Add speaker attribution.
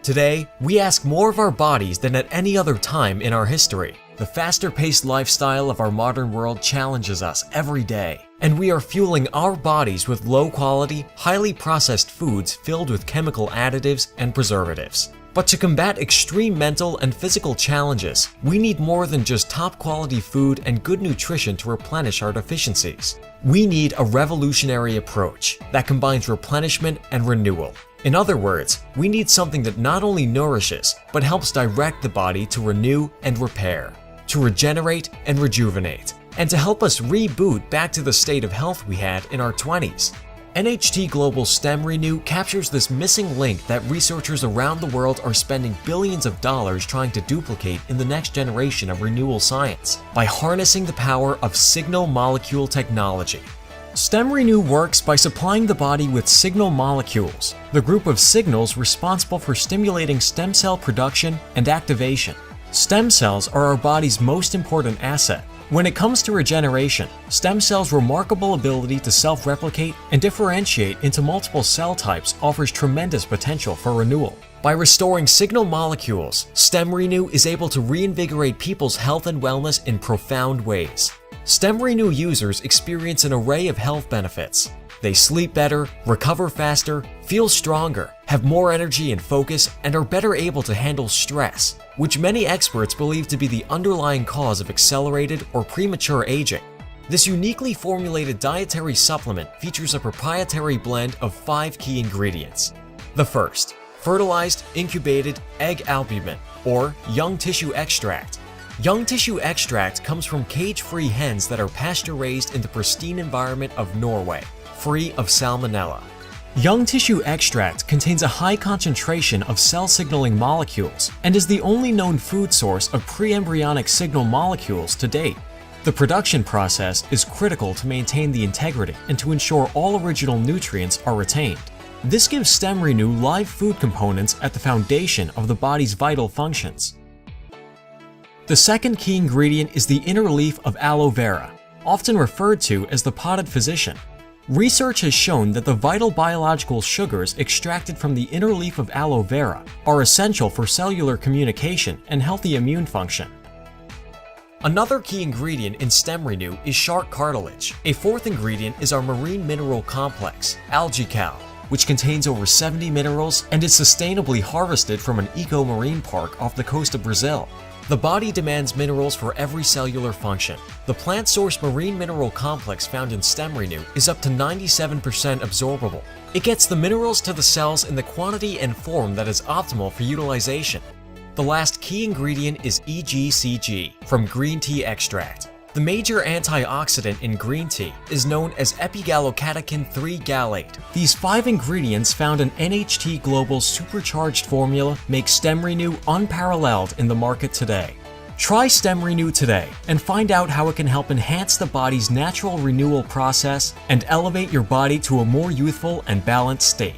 Speaker 1: Today, we ask more of our bodies than at any other time in our history. The faster-paced lifestyle of our modern world challenges us every day, and we are fueling our bodies with low-quality, highly processed foods filled with chemical additives and preservatives. But to combat extreme mental and physical challenges, we need more than just top-quality food and good nutrition to replenish our deficiencies. We need a revolutionary approach that combines replenishment and renewal. In other words, we need something that not only nourishes, but helps direct the body to renew and repair, to regenerate and rejuvenate, and to help us reboot back to the state of health we had in our 20s. NHT Global's StemRenu captures this missing link that researchers around the world are spending billions of dollars trying to duplicate in the next generation of renewal science by harnessing the power of signal molecule technology. StemRenu works by supplying the body with signal molecules, the group of signals responsible for stimulating stem cell production and activation. Stem cells are our body's most important asset. When it comes to regeneration, stem cells' remarkable ability to self-replicate and differentiate into multiple cell types offers tremendous potential for renewal. By restoring signal molecules, StemRenu is able to reinvigorate people's health and wellness in profound ways. StemRenu users experience an array of health benefits. They sleep better, recover faster, feel stronger, have more energy and focus, and are better able to handle stress, which many experts believe to be the underlying cause of accelerated or premature aging. This uniquely formulated dietary supplement features a proprietary blend of 5 key ingredients. The first, fertilized incubated egg albumin, or young tissue extract. Young tissue extract comes from cage-free hens that are pasture-raised in the pristine environment of Norway, free of salmonella. Young tissue extract contains a high concentration of cell signaling molecules and is the only known food source of pre-embryonic signal molecules to date. The production process is critical to maintain the integrity and to ensure all original nutrients are retained. This gives StemRenu live food components at the foundation of the body's vital functions. The second key ingredient is the inner leaf of aloe vera, often referred to as the potted physician. Research has shown that the vital biological sugars extracted from the inner leaf of aloe vera are essential for cellular communication and healthy immune function. Another key ingredient in StemRenu is shark cartilage. A fourth ingredient is our marine mineral complex, AlgaeCal, which contains over 70 minerals and is sustainably harvested from an eco-marine park off the coast of Brazil. The body demands minerals for every cellular function. The plant-sourced marine mineral complex found in StemRenu is up to 97% absorbable. It gets the minerals to the cells in the quantity and form that is optimal for utilization. The last key ingredient is EGCG from green tea extract. The major antioxidant in green tea is known as epigallocatechin 3 gallate. These 5 ingredients found in NHT Global's supercharged formula make StemRenu unparalleled in the market today. Try StemRenu today and find out how it can help enhance the body's natural renewal process and elevate your body to a more youthful and balanced state.